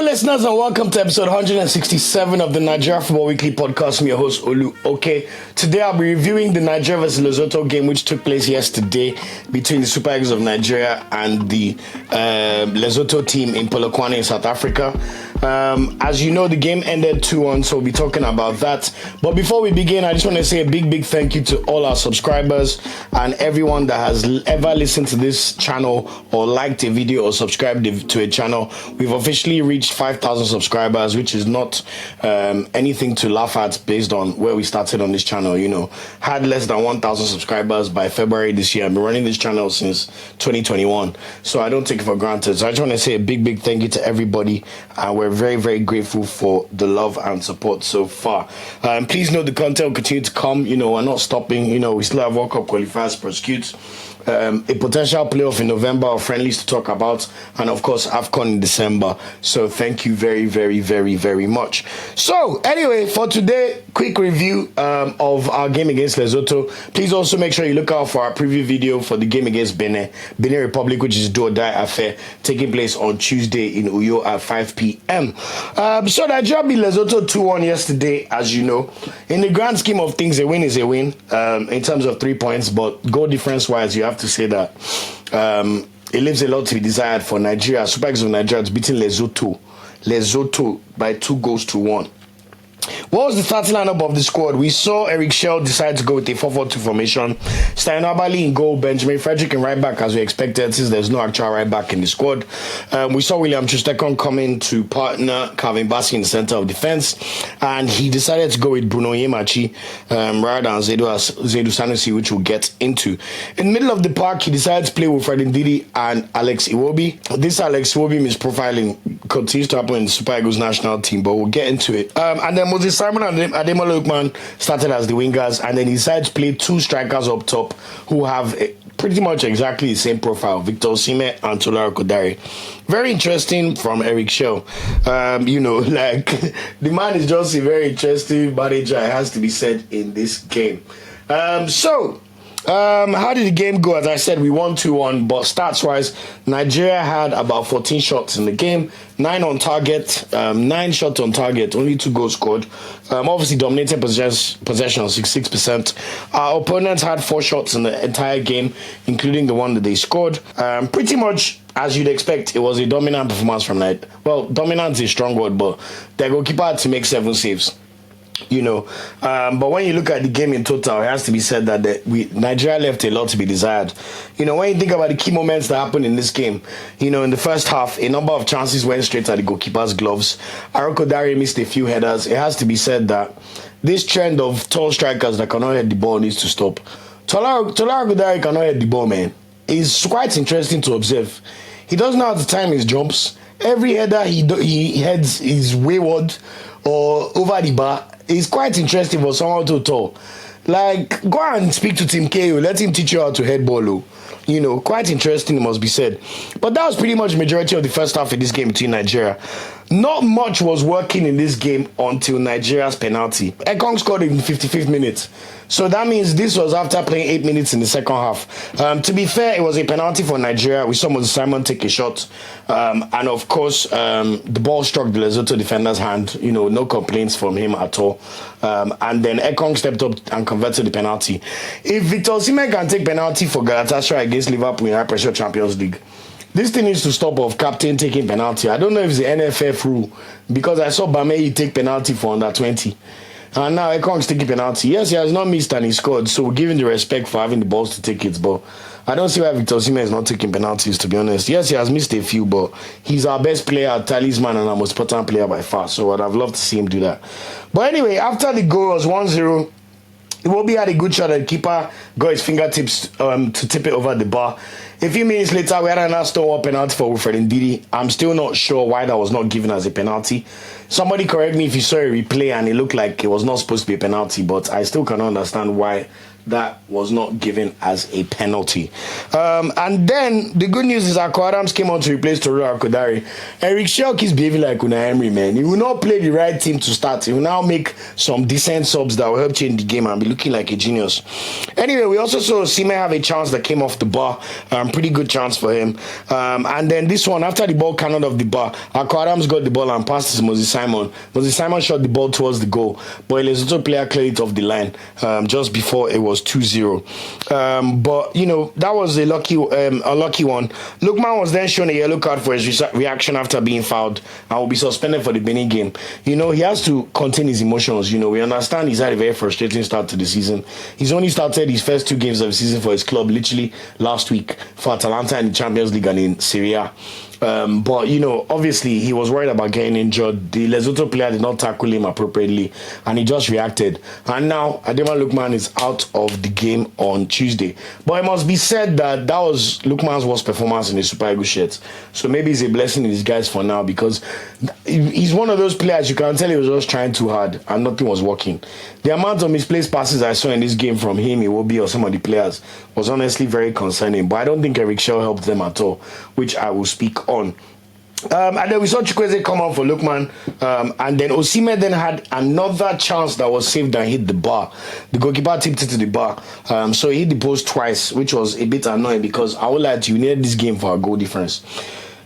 listeners, and welcome to episode 167 of the Nigeria Football Weekly podcast. I'm your host, Olu. Okay, today I'll be reviewing the Nigeria vs Lesotho game, which took place yesterday between the Super Eagles of Nigeria and the Lesotho team in Polokwane in South Africa. As you know, the game ended 2-1, so we'll be talking about that. But before we begin, I just want to say a big thank you to all our subscribers and everyone that has ever listened to this channel or liked a video or subscribed to a channel. We've officially reached 5,000 subscribers, which is not anything to laugh at based on where we started on this channel. You know, had less than 1,000 subscribers by February this year. I've been running this channel since 2021, so I don't take it for granted. So I just want to say a big thank you to everybody, and we're very grateful for the love and support so far. Please note the content will continue to come. You know, we're not stopping. You know, we still have World Cup qualifiers, prosecute, a potential playoff in November or friendlies to talk about, and of course AFCON in December. So thank you very much. So anyway, for today, quick review of our game against Lesotho. Please also make sure you look out for our preview video for the game against Benin Republic, which is do or die affair, taking place on Tuesday in Uyo at 5 p.m. So Nigeria beat Lesotho 2-1 yesterday. As you know, in the grand scheme of things, a win is a win in terms of 3 points, but goal difference wise, you have to say that it leaves a lot to be desired for Nigeria. Super Eagles of Nigeria is beating Lesotho by 2-1. What was the starting lineup of the squad? We saw Chelle decide to go with a 4-4-2 formation. Nwabali in goal, Benjamin Frederick in right back as we expected, since there's no actual right back in the squad. We saw William Troost-Ekong come in to partner Calvin Bassey in the centre of defence, and he decided to go with Bruno Yemachi rather than Zedu Sanusi, which we'll get into. In the middle of the park, he decided to play with Fred Ndidi and Alex Iwobi. This Alex Iwobi misprofiling continues to happen in the Super Eagles national team, but we'll get into it. And then Moses Simon and Lookman started as the wingers, and then he decided to play two strikers up top who have pretty much exactly the same profile, Victor Osimhen and Tola Kodare. Very interesting from Chelle. You know, like, the man is just a very interesting manager, it has to be said, in this game. How did the game go? As I said, we won 2-1, but stats-wise, Nigeria had about 14 shots in the game, 9 on target, 9 shots on target, only 2 goals scored. Obviously, dominated possession, 66%. Our opponents had 4 shots in the entire game, including the one that they scored. Pretty much, as you'd expect, it was a dominant performance from Nigeria. Well, dominant is a strong word, but their goalkeeper had to make 7 saves. You know, but when you look at the game in total, it has to be said that Nigeria left a lot to be desired. You know, when you think about the key moments that happened in this game, you know, in the first half, a number of chances went straight at the goalkeeper's gloves. Akor Adams missed a few headers. It has to be said that this trend of tall strikers that cannot hit the ball needs to stop. Tola Kodare cannot hit the ball, man. It's quite interesting to observe. He doesn't know how to time his jumps. Every header he heads is wayward or over the bar. It's quite interesting for someone too tall. Like, go and speak to Tim K. Let him teach you how to head ball. You know, quite interesting, it must be said. But that was pretty much the majority of the first half of this game between Nigeria. Not much was working in this game until Nigeria's penalty. Ekong scored in the 55th minute. So that means this was after playing 8 minutes in the second half. To be fair, it was a penalty for Nigeria. We saw Moses Simon take a shot. And of course, the ball struck the Lesotho defender's hand. You know, no complaints from him at all. And then Ekong stepped up and converted the penalty. If Victor Osimhen can take penalty for Galatasaray against Liverpool in High Pressure Champions League, this thing needs to stop of captain taking penalty. I don't know if it's the NFF rule, because I saw Bameyi take penalty for under 20. And now Ekong's taking penalty. Yes, he has not missed and he scored, so we're giving the respect for having the balls to take it. But I don't see why Victor Osimhen is not taking penalties, to be honest. Yes, he has missed a few, but he's our best player, talisman, and our most important player by far. So I'd have loved to see him do that. But anyway, after the goal was 1-0, Iwobi had a good shot at the keeper, got his fingertips to tip it over the bar. A few minutes later, we had another stonewall penalty for Wilfred Ndidi. I'm still not sure why that was not given as a penalty. Somebody correct me if you saw a replay and it looked like it was not supposed to be a penalty, but I still cannot understand why that was not given as a penalty. And then the good news is Akor Adams came on to replace Toru Akodare. Eric Chelle keeps behaving like Unai Emery, man. He will not play the right team to start. He will now make some decent subs that will help change the game and be looking like a genius. Anyway, we also saw Osimhen have a chance that came off the bar. Pretty good chance for him. And then this one, after the ball cannot off the bar, Akor Adams got the ball and passed to Moses Simon. Moses Simon shot the ball towards the goal, but a Lesotho player cleared it off the line just before it was 2-0. But you know, that was a lucky one. Lookman was then shown a yellow card for his reaction after being fouled and will be suspended for the Benin game. You know, he has to contain his emotions. You know, we understand he's had a very frustrating start to the season. He's only started his first 2 games of the season for his club literally last week for Atalanta in the Champions League and in Serie A. But you know, obviously he was worried about getting injured. The Lesotho player did not tackle him appropriately and he just reacted, and now Ademola Lookman is out of the game on Tuesday. But it must be said that that was Lookman's worst performance in the Super Eagles shirt, so maybe it's a blessing in disguise for now, because he's one of those players you can tell he was just trying too hard and nothing was working. The amount of misplaced passes I saw in this game from him, Iwobi, or some of the players was honestly very concerning, but I don't think Eric Chelle helped them at all, which I will speak on. And then we saw Chukwueze come on for Lookman, and then Osimhen then had another chance that was saved and hit the bar. The goalkeeper tipped it to the bar, so he hit the post twice, which was a bit annoying because I would like to, you needed this game for a goal difference.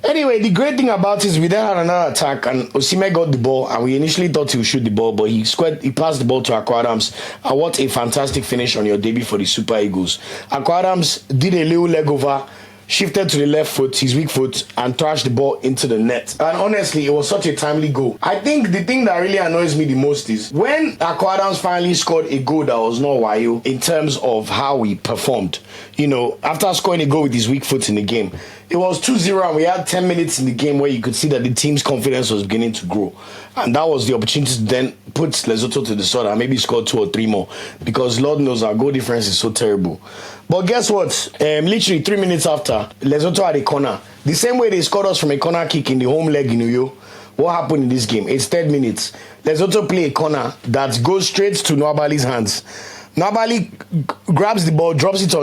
Anyway, the great thing about it is we then had another attack and Osimhen got the ball, and we initially thought he would shoot the ball, but he passed the ball to Akor Adams. And what a fantastic finish on your debut for the Super Eagles. Akor Adams did a little leg over, shifted to the left foot, his weak foot, and thrashed the ball into the net. And honestly, it was such a timely goal. I think the thing that really annoys me the most is when Akor Adams finally scored a goal that was not wild in terms of how he performed. You know, after scoring a goal with his weak foot in the game, it was 2-0 and we had 10 minutes in the game where you could see that the team's confidence was beginning to grow. And that was the opportunity to then put Lesotho to the sword and maybe score 2 or 3 more, because Lord knows our goal difference is so terrible. But guess what? Literally 3 minutes after, Lesotho had a corner. The same way they scored us from a corner kick in the home leg in Uyo. What happened in this game? It's 3 minutes. Lesotho play a corner that goes straight to Nwabali's hands. Nwabali grabs the ball, drops it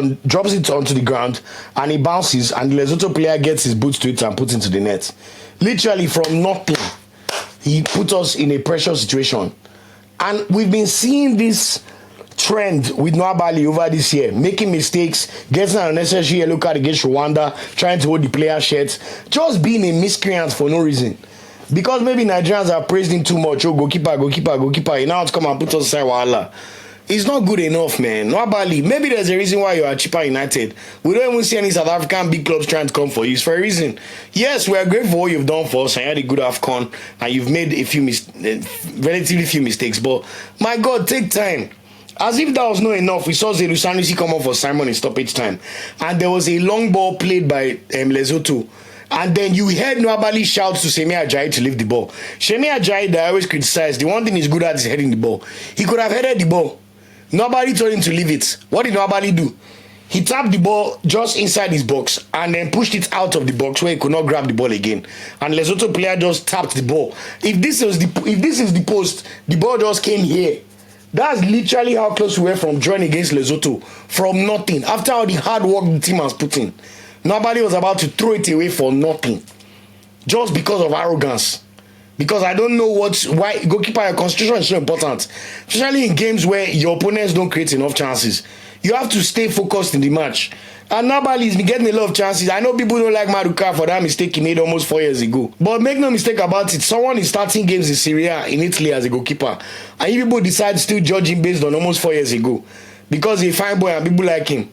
onto the ground, and he bounces, and the Lesotho player gets his boots to it and puts it into the net. Literally from nothing, he put us in a pressure situation. And we've been seeing this trend with Nwabali over this year, making mistakes, getting an unnecessary yellow card against Rwanda, trying to hold the player shirt, just being a miscreant for no reason. Because maybe Nigerians have praised him too much. Oh, goalkeeper, he now has to come and put us aside Wahala. It's not good enough, man. Nwabali, maybe there's a reason why you are cheaper United. We don't even see any South African big clubs trying to come for you. It's for a reason. Yes, we are grateful for what you've done for us and you had a good AFCON and you've made a few relatively few mistakes. But my God, take time. As if that was not enough, we saw Zeru Sanusi come off for Simon in stoppage time. And there was a long ball played by Lesotho. And then you heard Nwabali shout to Semi Ajayi to leave the ball. Semi Ajayi, that I always criticize, the one thing he's good at is heading the ball. He could have headed the ball. Nobody told him to leave it. What did Nwabali do? He tapped the ball just inside his box and then pushed it out of the box where he could not grab the ball again. And Lesotho player just tapped the ball. If this is the post, the ball just came here. That's literally how close we were from drawing against Lesotho. From nothing. After all the hard work the team has put in. Nobody was about to throw it away for nothing. Just because of arrogance. Because I don't know why goalkeeper concentration is so important. Especially in games where your opponents don't create enough chances. You have to stay focused in the match. And Nwabali's been getting a lot of chances. I know people don't like Maduka for that mistake he made almost 4 years ago. But make no mistake about it, someone is starting games in Serie A in Italy as a goalkeeper. And you people decide still judge him based on almost 4 years ago. Because he's a fine boy and people like him.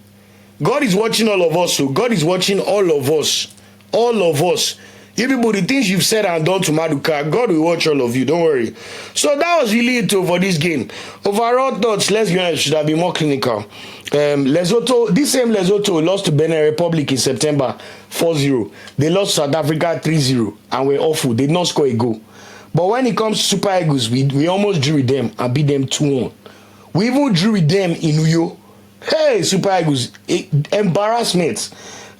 God is watching all of us. So God is watching all of us. All of us. You people, the things you've said and done to Maduka, God will watch all of you, don't worry. So that was really it for this game. Overall thoughts, let's be honest, should have been more clinical. Lesotho, this same Lesotho lost to Benin Republic in September 4-0. They lost South Africa 3-0 and were awful. They did not score a goal. But when it comes to Super Eagles, we almost drew with them and beat them 2-1. We even drew with them in Uyo. Hey, Super Eagles, embarrassment.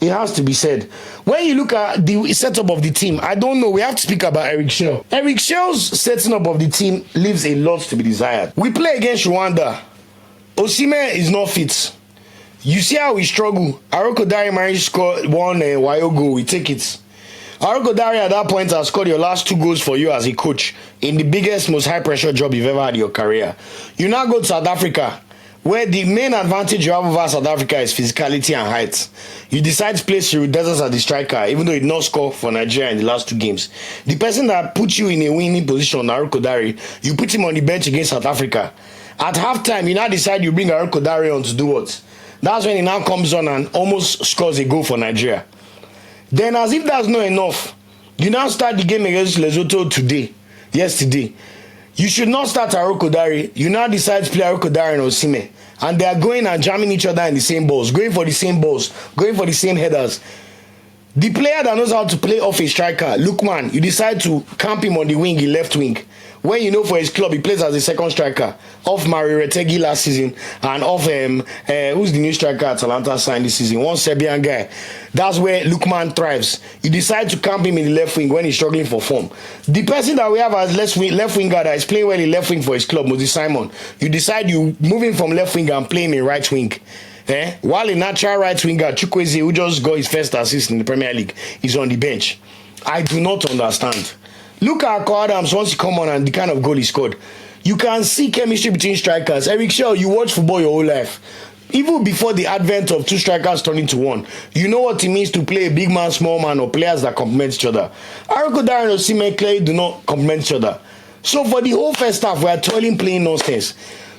It has to be said. When you look at the setup of the team, I don't know. We have to speak about Eric Chelle. Eric Chelle's setting up of the team leaves a lot to be desired. We play against Rwanda. Osimhen is not fit. You see how we struggle. Arokodare managed to score one while goal. We take it. Arokodare at that point has scored your last 2 goals for you as a coach in the biggest, most high-pressure job you've ever had in your career. You now go to South Africa, where the main advantage you have over South Africa is physicality and height. You decide to play Cyril Desert as the striker, even though he did not score for Nigeria in the last 2 games. The person that put you in a winning position, Arokodare, you put him on the bench against South Africa. At halftime, you now decide you bring Arokodare on to do what? That's when he now comes on and almost scores a goal for Nigeria. Then, as if that's not enough, you now start the game against Lesotho yesterday. You should not start Arokodare. You now decide to play Arokodare and Osimhen. And they are going and jamming each other in the same balls, going for the same balls, going for the same headers. The player that knows how to play off a striker, Lookman, you decide to camp him on the wing, in left wing. When you know for his club, he plays as a second striker. Off Mario Retegi last season. And off, who's the new striker Atalanta signed this season? One Serbian guy. That's where Lookman thrives. You decide to camp him in the left wing when he's struggling for form. The person that we have as left winger that is playing well in left wing for his club, Osimhen, you decide you move him from left wing and play him in right wing. While a natural right winger, Chukwueze, who just got his first assist in the Premier League, is on the bench. I do not understand. Look at Akor Adams once he come on and the kind of goal he scored. You can see chemistry between strikers. Eric Chelle, you watch football your whole life. Even before the advent of 2 strikers turning to 1, you know what it means to play a big man, small man, or players that complement each other. Arokodare and Osimhen clearly do not complement each other. So for the whole first half, we are toiling playing nonsense.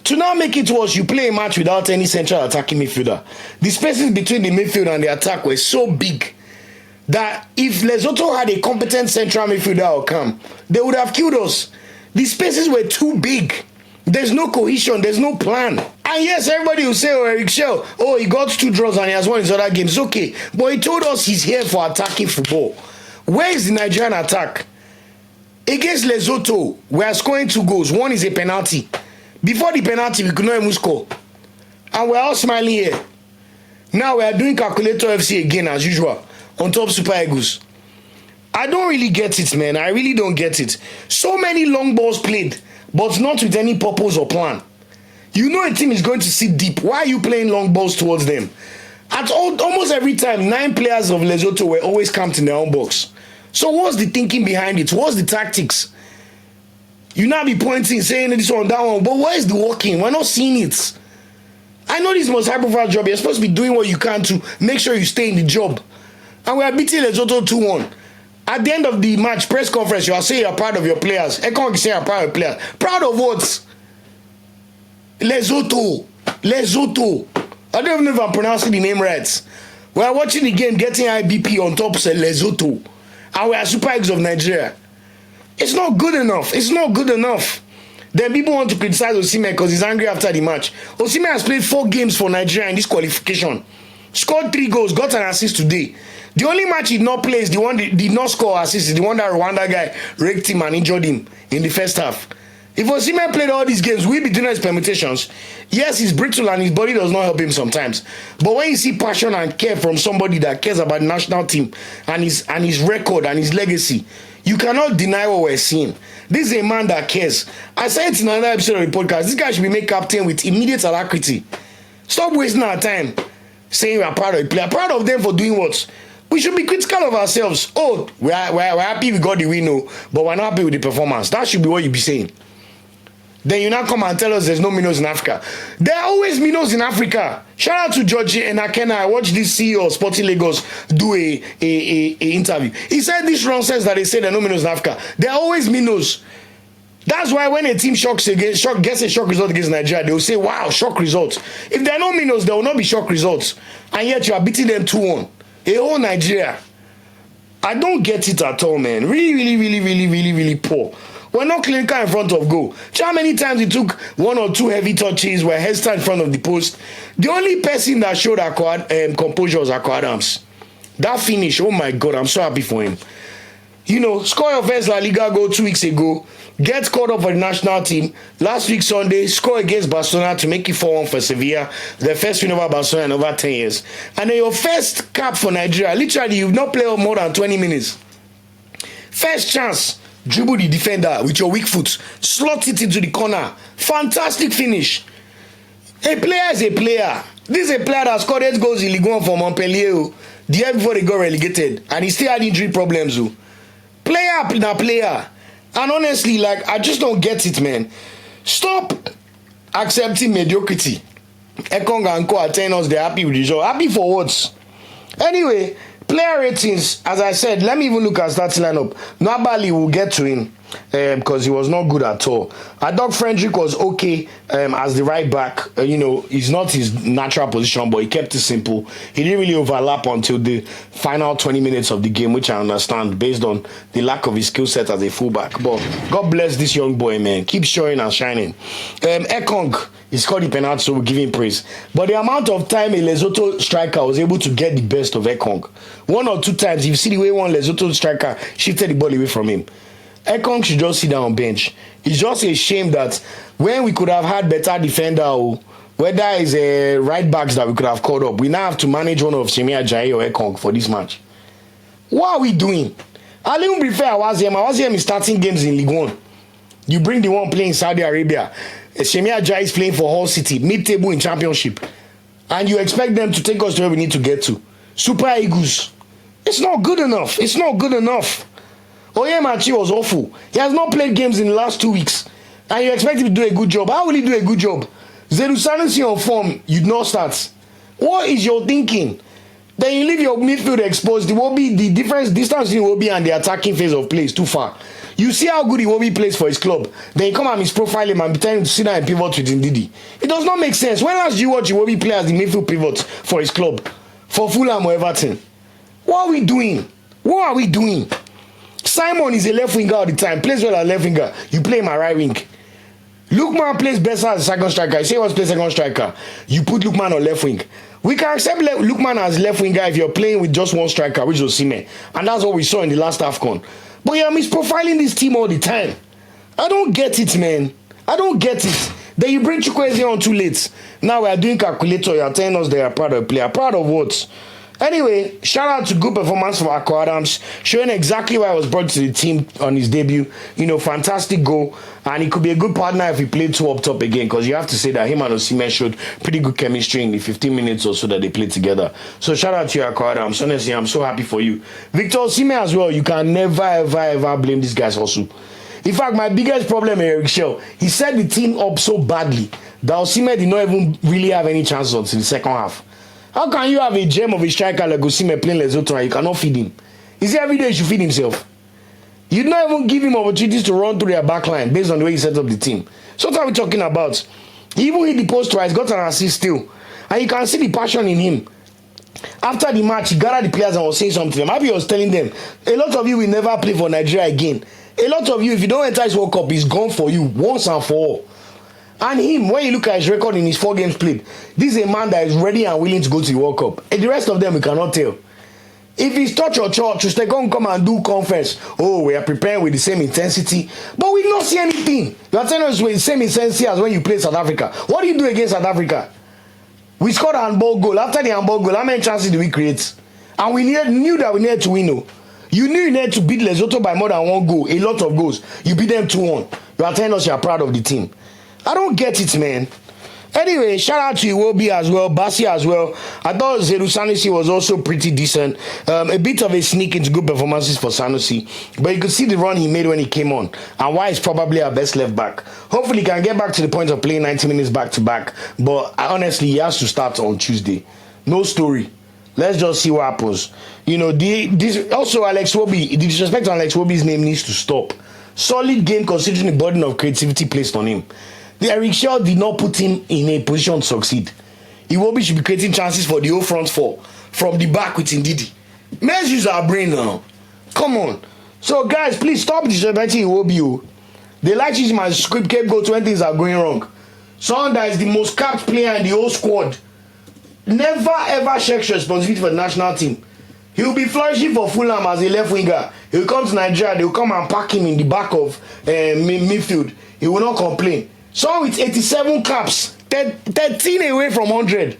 To now make it worse, you play a match without any central attacking midfielder. The spaces between the midfield and the attack were so big that if Lesotho had a competent central midfielder or come, they would have killed us. The spaces were too big. There's no cohesion. There's no plan. And yes, everybody will say, oh, Eric Chelle, oh, he got 2 draws and he has won his other games. Okay. But he told us he's here for attacking football. Where is the Nigerian attack? Against Lesotho, we are scoring 2 goals. One is a penalty. Before the penalty, we could not even score. And we're all smiling here. Now we are doing Calculator FC again as usual on top Super Eagles. I don't really get it, man. I really don't get it. So many long balls played, but not with any purpose or plan. You know a team is going to sit deep. Why are you playing long balls towards them? Almost every time, 9 players of Lesotho were always camped in their own box. So what's the thinking behind it? What's the tactics? You now be pointing, saying this one, that one, but where is the working? We're not seeing it. I know this most high-profile job. You're supposed to be doing what you can to make sure you stay in the job. And we are beating Lesotho 2-1. At the end of the match, press conference, you are saying you're proud of your players. Ekong is saying you're proud of your players. Proud of what? Lesotho. I don't even know if I'm pronouncing the name right. We are watching the game, getting IBP on top, say Lesotho. And we are Super Eagles of Nigeria. It's not good enough. It's not good enough. Then people want to criticize Osimhen because he's angry after the match. Osimhen has played 4 games for Nigeria in this qualification. Scored 3 goals, got an assist today. The only match he did not play is the one that did not score assist, is the one that Rwanda guy raked him and injured him in the first half. If Osimhen played all these games, we'll be doing his permutations. Yes, he's brittle and his body does not help him sometimes. But when you see passion and care from somebody that cares about the national team and his record and his legacy, you cannot deny what we're seeing. This is a man that cares. I said it in another episode of the podcast. This guy should be made captain with immediate alacrity. Stop wasting our time saying we are proud of the player. Proud of them for doing what? We should be critical of ourselves. Oh, we're happy we got the win, no, but we're not happy with the performance. That should be what you be saying. Then you now come and tell us there's no minnows in Africa. There are always minnows in Africa. Shout out to George and Akena. I watched this CEO of Sporting Lagos do a interview. He said this nonsense that they say there are no minnows in Africa. There are always minnows. That's why when a team gets a shock result against Nigeria, they will say, wow, shock results. If there are no minnows, there will not be shock results. And yet you are beating them 2-1. A whole Nigeria. I don't get it at all, man. Really poor. We're not clinical in front of goal. How many times it took 1 or 2 heavy touches, were hesitant in front of the post? The only person that showed composure was Akor Adams. That finish, oh my God, I'm so happy for him. You know, score your first La Liga goal 2 weeks ago, get called up for the national team. Last week Sunday, score against Barcelona to make it 4-1 for Sevilla, the first win over Barcelona in over 10 years. And then your first cap for Nigeria, literally you've not played more than 20 minutes. First chance, dribble the defender with your weak foot, slot it into the corner. Fantastic finish. A player is a player. This is a player that scored 8 goals in Ligue 1 for Montpellier the year before they got relegated, and he still had injury problems. Player na player. And honestly, like, I just don't get it, man. Stop accepting mediocrity. Ekong and Co are telling us they're happy with the job. Happy for what? Anyway, player ratings, as I said, let me even look at starting lineup. Nwabali will get to him because he was not good at all. Adok Frederick was okay as the right back. He's not his natural position, but he kept it simple. He didn't really overlap until the final 20 minutes of the game, which I understand based on the lack of his skill set as a fullback. But God bless this young boy, man. Keep showing and shining. Ekong, he scored the penalty, so we give him praise. But the amount of time a Lesotho striker was able to get the best of Ekong, 1 or 2 times, you see the way one Lesotho striker shifted the ball away from him. Ekong should just sit down on bench. It's just a shame that when we could have had better defender, whether it's a right backs that we could have called up, we now have to manage one of Osimhen Criticism or Ekong for this match. What are we doing? I'll even prefer Osimhen is starting games in Ligue 1. You bring the one playing in Saudi Arabia. Osimhen Criticism is playing for Hull City, mid-table in Championship. And you expect them to take us to where we need to get to. Super Eagles. It's not good enough. It's not good enough. Oyemachi was awful. He has not played games in the last 2 weeks. And you expect him to do a good job. How will he do a good job? Zerusanusi on form, you not start. What is your thinking? Then you leave your midfield exposed. It will be the difference distance between Iwobi and the attacking phase of play is too far. You see how good Iwobi plays for his club. Then you come and misprofile him and be telling him to sit down and pivot with Ndidi. It does not make sense. When last did you watch Iwobi play as the midfield pivot for his club? For Fulham or Everton? What are we doing? What are we doing? Simon is a left winger all the time. Plays well at left winger. You play him at right wing. Lookman plays better as a second striker. You say he wants to play second striker. You put Lookman on left wing. We can accept Lookman as left winger if you're playing with just one striker, which is Osimhen. And that's what we saw in the last AFCON. But you're misprofiling this team all the time. I don't get it, man. I don't get it. Then you bring Chukwueze on too late. Now we are doing calculator. You're telling us they are proud of the player. Proud of what? Anyway, shout out to good performance from Akor Adams, showing exactly why I was brought to the team on his debut. Fantastic goal, and he could be a good partner if he played 2 up top again, because you have to say that him and Osimhen showed pretty good chemistry in the 15 minutes or so that they played together. So shout out to you, Akor Adams. Honestly, I'm so happy for you. Victor Osimhen as well, you can never, ever, ever blame this guy's hustle. In fact, my biggest problem is Chelle. He set the team up so badly that Osimhen did not even really have any chances until the second half. How can you have a gem of a striker like Osimhen playing Lesotho and you cannot feed him? Is it every day he should feed himself? You do not even give him opportunities to run through their backline based on the way he set up the team. So what are we talking about? He even hit the post twice, got an assist still. And you can see the passion in him. After the match, he gathered the players and was saying something to them. Maybe he was telling them, a lot of you will never play for Nigeria again. A lot of you, if you don't enter his World Cup, he's gone for you once and for all. And him, when you look at his record in his 4 games played, this is a man that is ready and willing to go to the World Cup. And the rest of them, we cannot tell. If he's touch or church, they come and do conference. Oh, we are preparing with the same intensity. But we don't see anything. You are telling us with the same intensity as when you play South Africa. What do you do against South Africa? We scored a handball goal. After the handball goal, how many chances did we create? And we knew that we needed to win. You knew you needed to beat Lesotho by more than 1 goal. A lot of goals. You beat them 2-1. You are telling us you are proud of the team. I don't get it, man. Anyway, shout out to Iwobi as well, Basi as well. I thought Zeru Sanusi was also pretty decent. A bit of a sneak into good performances for Sanusi. But you could see the run he made when he came on. And why he's probably our best left back. Hopefully he can get back to the point of playing 90 minutes back to back. But honestly, he has to start on Tuesday. No story. Let's just see what happens. Also Alex Iwobi, the disrespect on Alex Iwobi's name needs to stop. Solid game considering the burden of creativity placed on him. The Eric Chelle did not put him in a position to succeed. Iwobi should be creating chances for the whole front 4 from the back with Ndidi. Let's use our brain now. Come on. So guys, please stop disrespecting Iwobi. They like using my scapegoat when things are going wrong. Someone that is the most capped player in the whole squad. Never ever shakes responsibility for the national team. He will be flourishing for Fulham as a left winger. He will come to Nigeria. They will come and pack him in the back of midfield. He will not complain. Someone with 87 caps, 13 away from 100.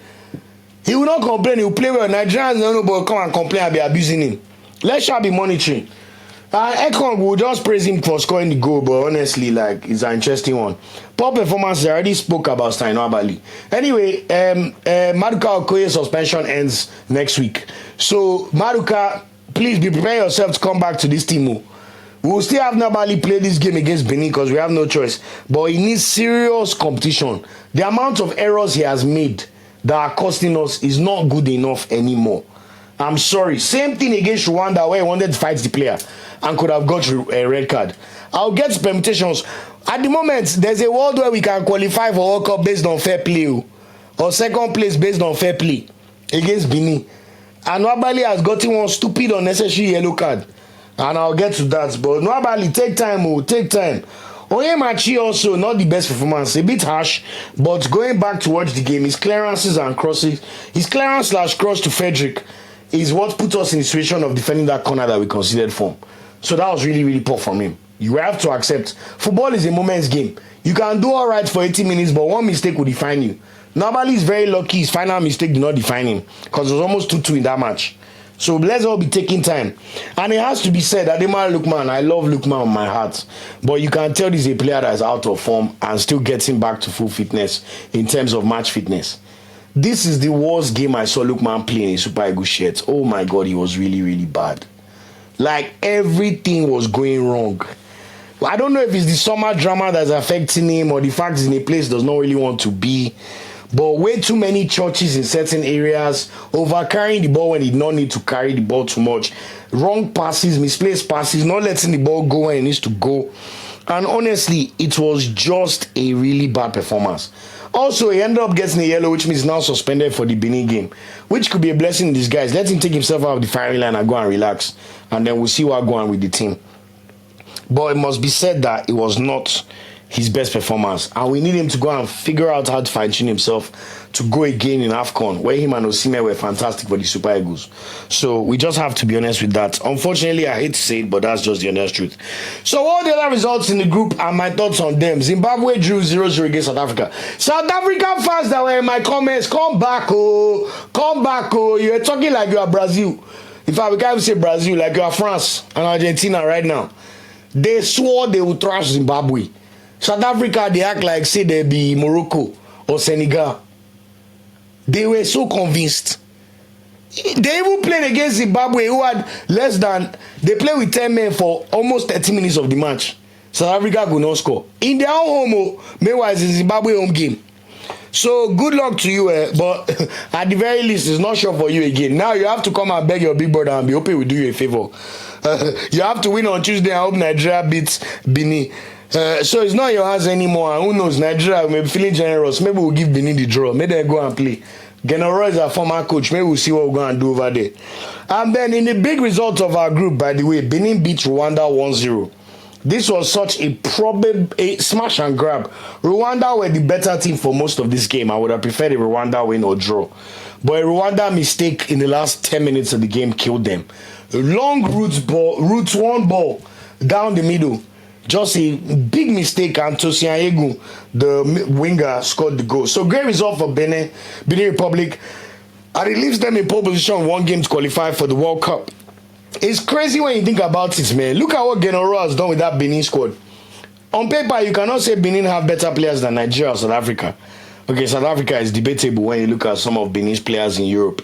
He will not complain. He will play well. Nigerians don't know, but come and complain and be abusing him. Let's shall be monitoring. Ekong will just praise him for scoring the goal, but honestly, like, it's an interesting one. Poor performance, I already spoke about Nwabali. Anyway, Maduka Okoye's suspension ends next week. So, Maduka, please be preparing yourself to come back to this team. We will still have Nwabali play this game against Benin because we have no choice. But he needs serious competition. The amount of errors he has made that are costing us is not good enough anymore. I'm sorry. Same thing against Rwanda where he wanted to fight the player and could have got a red card. I'll get permutations. At the moment, there's a world where we can qualify for World Cup based on fair play or second place based on fair play against Benin. And Nwabali has gotten one stupid unnecessary yellow card. And I'll get to that. But Nwabali, take time, take time. Onyemachi also, not the best performance. A bit harsh, but going back to watch the game, his clearances and crosses, his clearance/cross to Frederick is what put us in the situation of defending that corner that we considered for. So that was really, really poor from him. You have to accept. Football is a moment's game. You can do all right for 80 minutes, but one mistake will define you. Nwabali is very lucky. His final mistake did not define him because it was almost 2-2 in that match. So let's all be taking time. And it has to be said that Lookman, I love Lookman on my heart. But you can tell this is a player that is out of form and still getting back to full fitness in terms of match fitness. This is the worst game I saw Lookman play in a Super Eagles shirt. Oh my God, he was really, really bad. Like everything was going wrong. I don't know if it's the summer drama that's affecting him or the fact he's in a place he does not really want to be. But way too many churches in certain areas, over carrying the ball when he did not need to carry the ball too much, wrong passes, misplaced passes, not letting the ball go when it needs to go. And honestly, it was just a really bad performance. Also, he ended up getting a yellow, which means now suspended for the Benin game, which could be a blessing in disguise. Let him take himself out of the firing line and go and relax, and then we'll see what going on with the team. But it must be said that it was not his best performance, and we need him to go and figure out how to fine-tune himself to go again in AFCON, where him and Osimhen were fantastic for the Super Eagles. So we just have to be honest with that. Unfortunately, I hate to say it, but that's just the honest truth. So all the other results in the group and my thoughts on them. Zimbabwe drew 0-0 against South Africa. South African fans that were in my comments, come back, oh. You're talking like you are Brazil. In fact, we can't even say Brazil, like you are France and Argentina right now. They swore they would thrash Zimbabwe. South Africa, they act like say they be Morocco or Senegal. They were so convinced. They even played against Zimbabwe, who had less than, they played with 10 men for almost 30 minutes of the match. South Africa could not score. In their own home, meanwhile, it's a Zimbabwe home game. So good luck to you, but at the very least, it's not sure for you again. Now you have to come and beg your big brother and be hoping we do you a favor. You have to win on Tuesday and hope Nigeria beats Benin. So it's not in your hands anymore. And who knows, Nigeria may be feeling generous. Maybe we'll give Benin the draw. Maybe they go and play. General is our former coach. Maybe we'll see what we're going to do over there. And then in the big result of our group, by the way, Benin beat Rwanda 1-0. This was such a smash and grab. Rwanda were the better team for most of this game. I would have preferred a Rwanda win or draw. But a Rwanda mistake in the last 10 minutes of the game killed them. A long roots one ball down the middle. Just a big mistake, and Tosin, the winger, scored the goal. So great result for Benin Republic. And it leaves them in pole position, one game to qualify for the World Cup. It's crazy when you think about it, man. Look at what Genoro has done with that Benin squad. On paper, you cannot say Benin have better players than Nigeria or South Africa. Okay, South Africa is debatable when you look at some of Benin's players in Europe.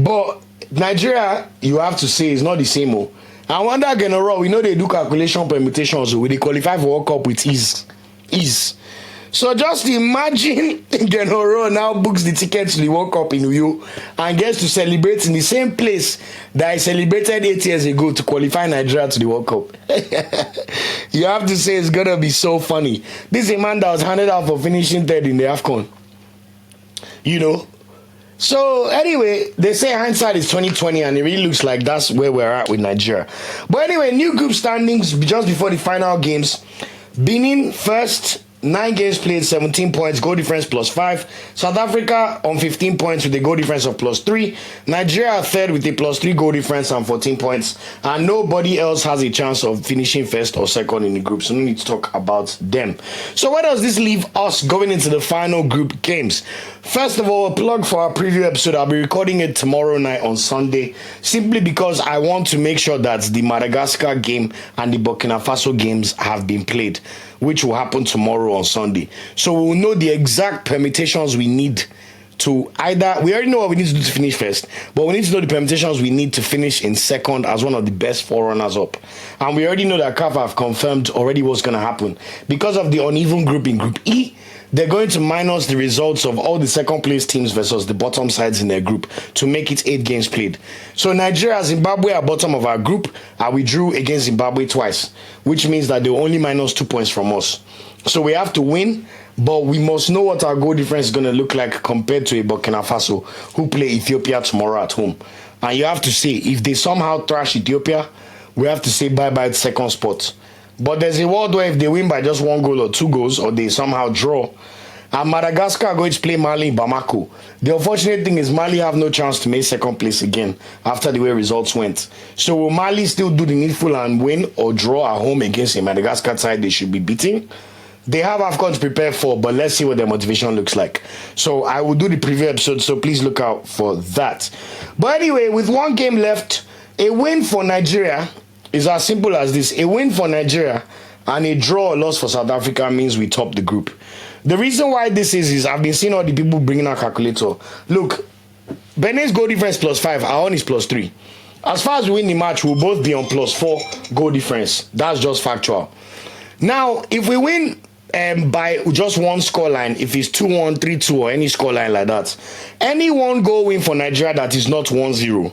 But Nigeria, you have to say, is not the same. I wonder Genoro, we know they do calculation permutations, so we qualify for World Cup with ease. So just imagine Genoro now books the ticket to the World Cup in Uyo and gets to celebrate in the same place that he celebrated 8 years ago to qualify Nigeria to the World Cup. You have to say it's gonna be so funny. This is a man that was handed out for finishing third in the AFCON. You know. So anyway, they say hindsight is 2020, and it really looks like that's where we're at with Nigeria. But anyway, new group standings just before the final games. Benin first, 9 games played, 17 points, goal difference +5. South Africa on 15 points with a goal difference of +3. Nigeria third with a +3 goal difference and 14 points. And nobody else has a chance of finishing first or second in the group, so no need to talk about them. So where does this leave us going into the final group games? First of all, a plug for our preview episode. I'll be recording it tomorrow night on Sunday, simply because I want to make sure that the Madagascar game and the Burkina Faso games have been played, which will happen tomorrow on Sunday. So we will know the exact permutations we need to either, we already know what we need to do to finish first, but we need to know the permutations we need to finish in second as one of the best forerunners up. And we already know that CAF have confirmed already what's going to happen. Because of the uneven group in Group E, they're going to minus the results of all the second place teams versus the bottom sides in their group to make it 8 games played. So Nigeria and Zimbabwe are bottom of our group, and we drew against Zimbabwe twice, which means that they only minus 2 points from us. So we have to win, but we must know what our goal difference is going to look like compared to a Burkina Faso who play Ethiopia tomorrow at home. And you have to say, if they somehow thrash Ethiopia, we have to say bye-bye to second spot. But there's a world where if they win by just 1 goal or 2 goals, or they somehow draw, and Madagascar are going to play Mali in Bamako. The unfortunate thing is Mali have no chance to make second place again after the way results went. So will Mali still do the needful and win or draw at home against a Madagascar side they should be beating? They have AFCON to prepare for, but let's see what their motivation looks like. So I will do the preview episode, so please look out for that. But anyway, with 1 game left, a win for Nigeria is as simple as this. A win for Nigeria and a draw or loss for South Africa means we top the group. The reason why this is I've been seeing all the people bringing out calculator. Look, Benin's goal difference +5, our own is +3. As far as we win the match, we'll both be on +4 goal difference. That's just factual. Now, if we win by just one scoreline, if it's 2-1, 3-2, or any scoreline like that, any 1 goal win for Nigeria that is not 1-0,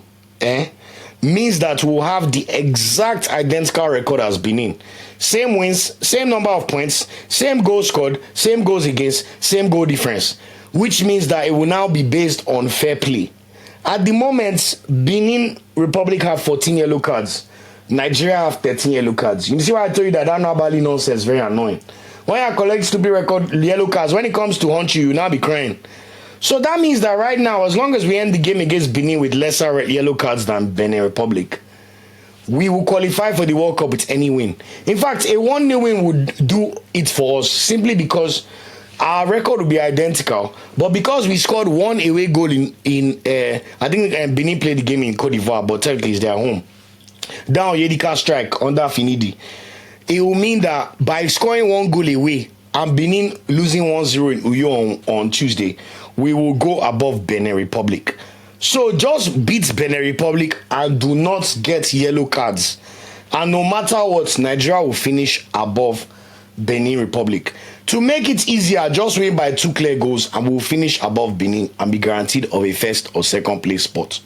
means that we'll have the exact identical record as Benin. Same wins, same number of points, same goals scored, same goals against, same goal difference, which means that it will now be based on fair play. At the moment, Benin Republic have 14 yellow cards. Nigeria have 13 yellow cards. You see why I told you that Nwabali nonsense is very annoying. When you collect stupid record yellow cards, when it comes to hunt you, you'll now be crying. So that means that right now, as long as we end the game against Benin with lesser yellow cards than Benin Republic, we will qualify for the World Cup with any win. In fact, a 1-0 win would do it for us simply because our record would be identical. But because we scored 1 away goal in I think Benin played the game in Cote d'Ivoire, but technically it's their home. Down Yedika strike under Finidi. It will mean that by scoring 1 goal away and Benin losing 1-0 in Uyo on Tuesday, we will go above Benin Republic. So just beat Benin Republic and do not get yellow cards. And no matter what, Nigeria will finish above Benin Republic. To make it easier, just win by 2 clear goals and we'll finish above Benin and be guaranteed of a first or second place spot.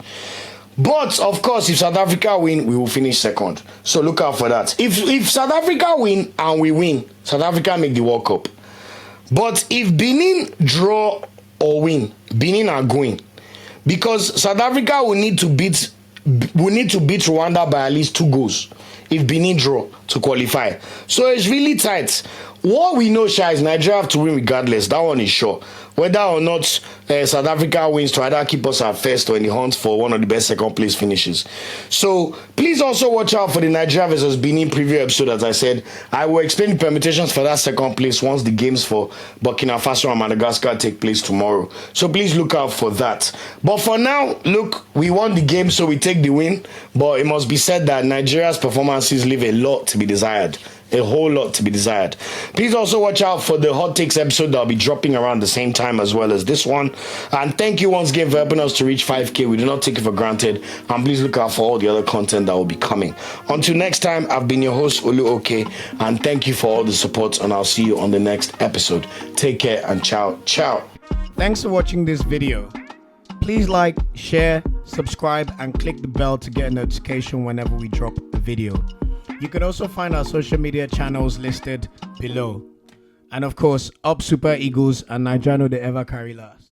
But of course, if South Africa win, we will finish second. So look out for that. If South Africa win and we win, South Africa make the World Cup. But if Benin draw or win, Benin are going, because South Africa will need to beat Rwanda by at least 2 goals if Benin draw to qualify. So it's really tight. What we know, Sha, is Nigeria have to win regardless. That one is sure. Whether or not South Africa wins to either keep us at first or in the hunt for one of the best second place finishes. So please also watch out for the Nigeria versus Benin preview episode. As I said, I will explain the permutations for that second place once the games for Burkina Faso and Madagascar take place tomorrow. So please look out for that. But for now, look, we won the game, so we take the win. But it must be said that Nigeria's performances leave a lot to be desired. A whole lot to be desired. Please also watch out for the Hot Takes episode that will be dropping around the same time as well as this one. And thank you once again for helping us to reach 5K. We do not take it for granted. And please look out for all the other content that will be coming. Until next time, I've been your host, Olu OK. And thank you for all the support. And I'll see you on the next episode. Take care and ciao, ciao. Thanks for watching this video. Please like, share, subscribe, and click the bell to get a notification whenever we drop a video. You can also find our social media channels listed below. And of course, up Super Eagles and Nigeria know they ever carry last.